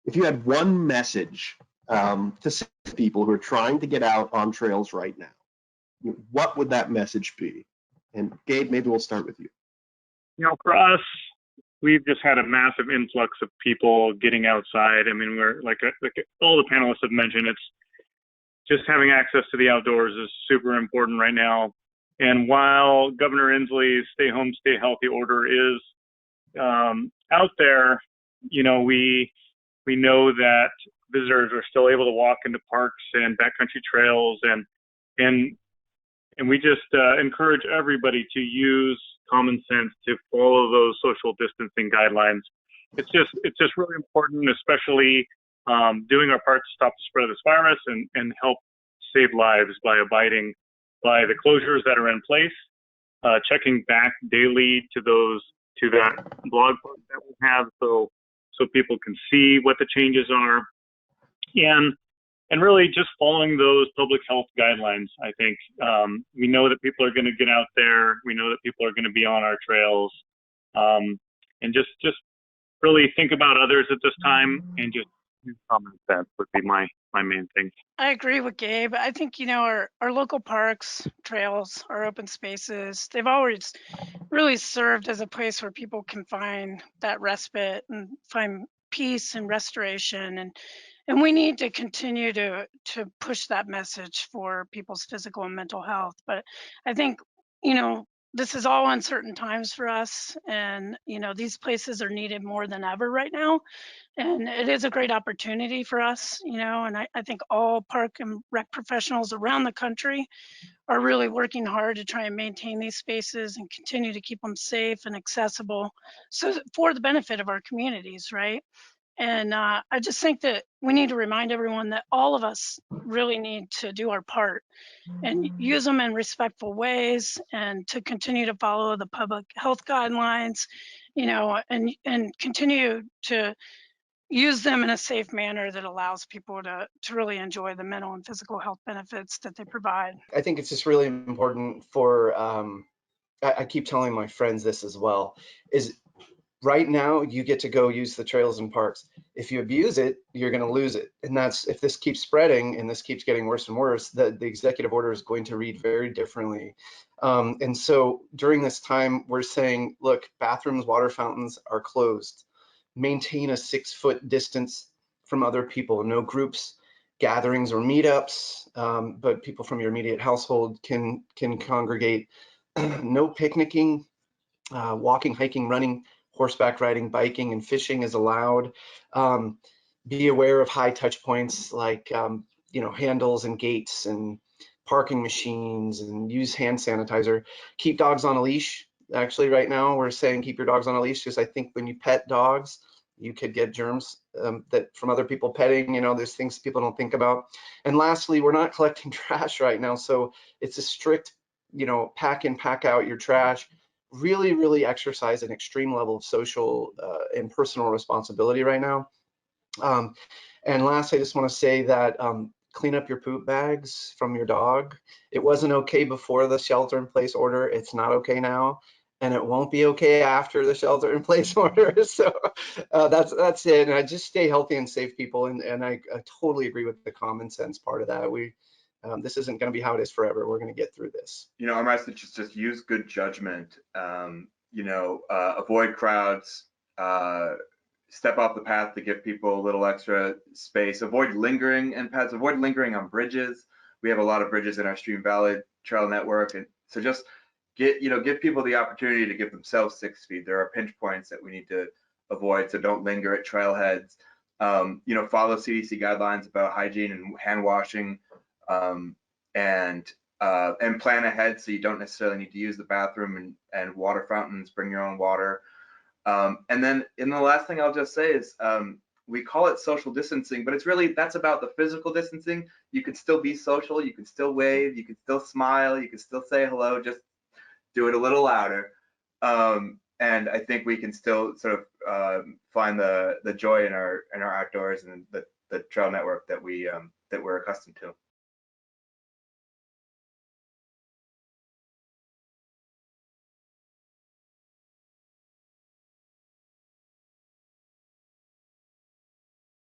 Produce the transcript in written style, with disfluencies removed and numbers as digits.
if you had one message to say to people who are trying to get out on trails right now, what would that message be? And Gabe, maybe we'll start with you. For us, we've just had a massive influx of people getting outside. I mean, we're like all the panelists have mentioned, it's just having access to the outdoors is super important right now. And while Governor Inslee's stay home, stay healthy order is out there, we know that visitors are still able to walk into parks and backcountry trails, and we just encourage everybody to use common sense to follow those social distancing guidelines. It's just really important, especially doing our part to stop the spread of this virus and help save lives by abiding by the closures that are in place, checking back daily to that blog post that we have so people can see what the changes are, and really just following those public health guidelines. I think we know that people are going to get out there. We know that people are going to be on our trails, and just really think about others at this time, and just use common sense would be my main thing. I agree with Gabe. I think, our local parks, trails, our open spaces, they've always really served as a place where people can find that respite and find peace and restoration. And we need to continue to push that message for people's physical and mental health. But I think, this is all uncertain times for us. And, these places are needed more than ever right now. And it is a great opportunity for us, and I think all park and rec professionals around the country are really working hard to try and maintain these spaces and continue to keep them safe and accessible, so for the benefit of our communities, right? And I just think that we need to remind everyone that all of us really need to do our part and use them in respectful ways, and to continue to follow the public health guidelines, and continue to use them in a safe manner that allows people to really enjoy the mental and physical health benefits that they provide. I think it's just really important for, I keep telling my friends this as well, is right now you get to go use the trails and parks. If you abuse it, you're going to lose it. And that's, if this keeps spreading and this keeps getting worse and worse, the executive order is going to read very differently. And so during this time, we're saying, look, bathrooms, water fountains are closed. Maintain a 6-foot distance from other people, no groups, gatherings or meetups, but people from your immediate household can congregate. No picnicking, walking, hiking, running, horseback riding, biking, and fishing is allowed. Be aware of high touch points like handles and gates and parking machines, and use hand sanitizer. Keep dogs on a leash. Actually, right now we're saying keep your dogs on a leash, because I think when you pet dogs, you could get germs that from other people petting. There's things people don't think about. And lastly, we're not collecting trash right now, so it's a strict, pack in, pack out your trash. Really, really exercise an extreme level of social and personal responsibility right now. And last, I just want to say that clean up your poop bags from your dog. It wasn't okay before the shelter-in-place order. It's not okay now, and it won't be okay after the shelter-in-place order. So that's it. And I just stay healthy and safe, people. And I totally agree with the common sense part of that. This isn't going to be how it is forever. We're going to get through this. Our message is just use good judgment. Avoid crowds. Step off the path to give people a little extra space. Avoid lingering in paths. Avoid lingering on bridges. We have a lot of bridges in our Stream Valley Trail network, and so just give people the opportunity to give themselves 6 feet. There are pinch points that we need to avoid, so don't linger at trailheads. Follow CDC guidelines about hygiene and hand washing, and plan ahead so you don't necessarily need to use the bathroom, and water fountains. Bring your own water. And then the last thing I'll just say is we call it social distancing, but that's about the physical distancing. You can still be social, you can still wave, you can still smile, you can still say hello, just do it a little louder. And I think we can still sort of find the joy in our outdoors and the trail network that we're accustomed to.